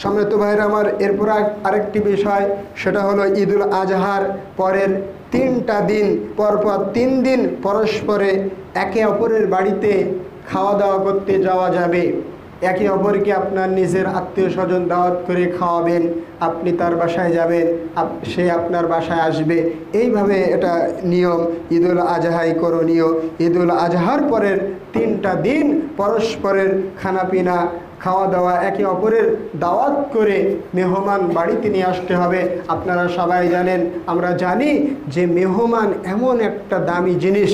সম্মানিত ভাইরা আমার, এরপর আরেকটি বিষয়, সেটা হলো ঈদুল আজহার পরের 3টা দিন পরপর 3 দিন পরস্পরে একে অপরের বাড়িতে খাওয়া দাওয়া করতে যাওয়া যাবে। একে অপরকে আপনার নিজের আত্মীয় স্বজন দাওয়াত করে খাওয়াবেন, আপনি তার বাসায় যাবেন, সে আপনার বাসায় আসবে। এইভাবে এটা নিয়ম, ঈদুল আজহাই করণীয়। ঈদুল আজহার পরের 3টা দিন পরস্পরের খানাপিনা খাওয়া দাওয়া, একে অপরের দাওয়াত করে মেহমান বাড়িতে নিয়ে আসতে হবে। আপনারা সবাই জানেন, আমরা জানি যে মেহমান এমন একটা দামি জিনিস,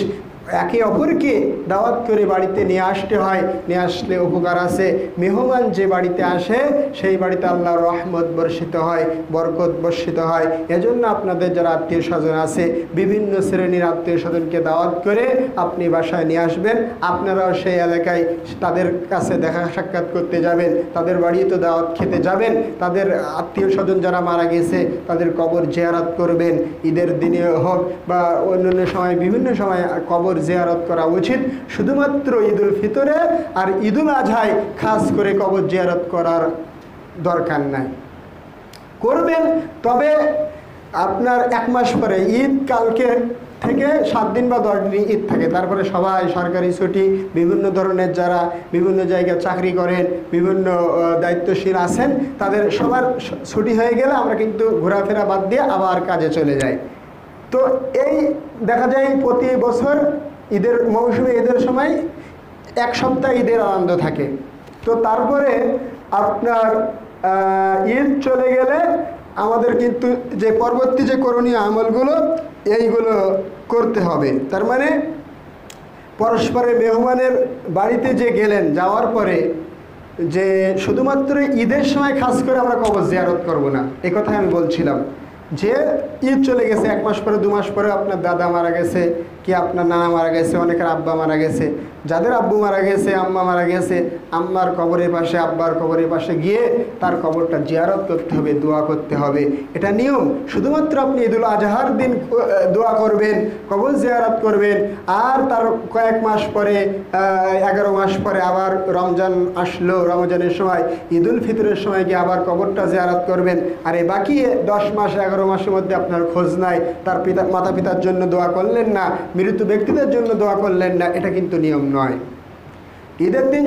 একে অপরকে দাওয়াত করে বাড়িতে নিয়ে আসতে হয়। নিয়ে আসলে উপকার আছে। মেহমান যে বাড়িতে আসে সেই বাড়িতে আল্লাহর রহমত বর্ষিত হয়, বরকত বর্ষিত হয়। এজন্য আপনাদের যারা আত্মীয় স্বজন আছে, বিভিন্ন শ্রেণীর আত্মীয় স্বজনকে দাওয়াত করে আপনি বাসায় নিয়ে আসবেন। আপনারাও সেই এলাকায় তাদের কাছে দেখা সাক্ষাৎ করতে যাবেন, তাদের বাড়িতে দাওয়াত খেতে যাবেন। তাদের আত্মীয় স্বজন যারা মারা গেছে তাদের কবর জিয়ারত করবেন। ঈদের দিনে হোক বা অন্যান্য সময়, বিভিন্ন সময় কবর জিয়ারত করা উচিত। শুধুমাত্র ঈদুল ফিতরে আর ঈদুল আজহায় খাস করে কবর জিয়ারত করার দরকার নাই। করবেন, তবে আপনার 1 মাস পরে, ঈদ কালকে থেকে 7 দিন বা 10 দিন ঈদ থাকে, তারপরে সবাই সরকারি ছুটি, বিভিন্ন ধরনের যারা বিভিন্ন জায়গায় চাকরি করেন, বিভিন্ন দায়িত্বশীল আছেন, তাদের সবার ছুটি হয়ে গেলে আমরা কিন্তু ঘোরাফেরা বাদ দিয়ে আবার কাজে চলে যাই। তো এই দেখা যায় প্রতি বছর ঈদের মৌসুমে, ঈদের সময় 1 সপ্তাহ ঈদের আনন্দ থাকে। তো তারপরে আপনার ঈদ চলে গেলে আমাদের কিন্তু যে পরবর্তী যে করণীয় আমলগুলো, এইগুলো করতে হবে। তার মানে পরস্পরের মেহমানের বাড়িতে যে গেলেন, যাওয়ার পরে যে শুধুমাত্র ঈদের সময় খাস করে আমরা কবর জিয়ারত করব না, এই কথা আমি বলছিলাম। যে ঈদ চলে গেছে, 1 মাস পরে 2 মাস পরে আপনার দাদা মারা গেছে, কি আপনার নানা মারা গেছে, অনেকের আব্বা মারা গেছে, যাদের আব্বু মারা গেছে, আম্মা মারা গেছে, আম্মার কবরের পাশে, আব্বার কবরের পাশে গিয়ে তার কবরটা জিয়ারত করতে হবে, দোয়া করতে হবে। এটা নিয়ম। শুধুমাত্র আপনি ঈদুল আজহার দিন দোয়া করবেন, কবর জিয়ারত করবেন, আর তার কয়েক মাস পরে 11 মাস পরে আবার রমজান আসলো, রমজানের সময়, ঈদুল ফিতরের সময় গিয়ে আবার কবরটা জিয়ারত করবেন। আর এই বাকি 10 মাস 11 মাসের মধ্যে আপনার খোঁজ নাই, তার মাতা পিতার জন্য দোয়া করলেন না, মৃত ব্যক্তিদের জন্য দোয়া করলেন না, এটা কিন্তু নিয়ম নয়। ঈদের দিন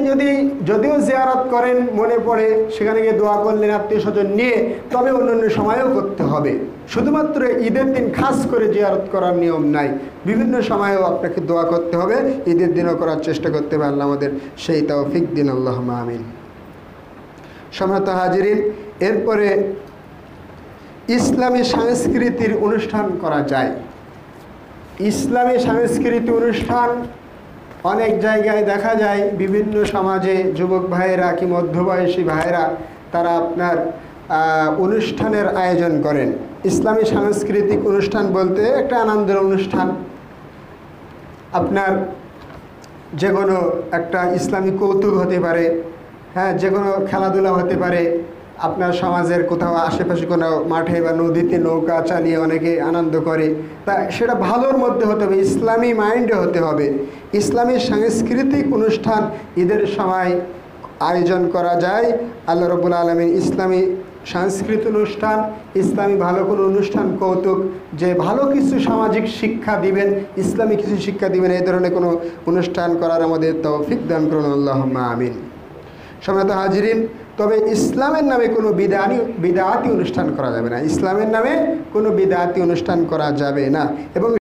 যদিও জিয়ারত করেন, মনে পড়ে, সেখানে গিয়ে দোয়া করলেন আত্মীয় স্বজন নিয়ে, তবে অন্যান্য সময়ও করতে হবে। শুধুমাত্র ঈদের দিন খাস করে জিয়ারত করার নিয়ম নাই, বিভিন্ন সময়েও আপনাকে দোয়া করতে হবে। ঈদের দিনও করার চেষ্টা করতে হবে। আল্লাহ আমাদের সেই তৌফিক দিন, আল্লাহুম্মা আমিন। সম্মানিত হাজিরিন, এরপরে ইসলামী সংস্কৃতির অনুষ্ঠান করা যায়। ইসলামী সাংস্কৃতিক অনুষ্ঠান অনেক জায়গায় দেখা যায়, বিভিন্ন সমাজে যুবক ভাইয়েরা কি মধ্যবয়সী ভাইয়েরা তারা আপনার অনুষ্ঠানের আয়োজন করেন। ইসলামী সাংস্কৃতিক অনুষ্ঠান বলতে একটা আনন্দের অনুষ্ঠান। আপনার যে কোনো একটা ইসলামী কৌতুক হতে পারে, হ্যাঁ, যে কোনো খেলাধুলা হতে পারে। আপনার সমাজের কোথাও আশেপাশে কোনো মাঠে বা নদীতে নৌকা চালিয়ে অনেকে আনন্দ করে, তা সেটা ভালোর মধ্যে হতে হবে, ইসলামী মাইন্ডে হতে হবে। ইসলামী সাংস্কৃতিক অনুষ্ঠান ঈদের সময় আয়োজন করা যায়। আল্লাহ রাব্বুল আলামিন ইসলামী সাংস্কৃতিক অনুষ্ঠান, ইসলামী ভালো কোনো অনুষ্ঠান, কৌতুক, যে ভালো কিছু সামাজিক শিক্ষা দিবেন, ইসলামী কিছু শিক্ষা দিবেন, এই ধরনের কোনো অনুষ্ঠান করার আমাদের তৌফিক দান করুন, আল্লাহুম্মা আমিন। সম্মানিত হাজিরিন, তবে ইসলামের নামে কোনো বিদআতি অনুষ্ঠান করা যাবে না। ইসলামের নামে কোনো বিদআতি অনুষ্ঠান করা যাবে না। এবং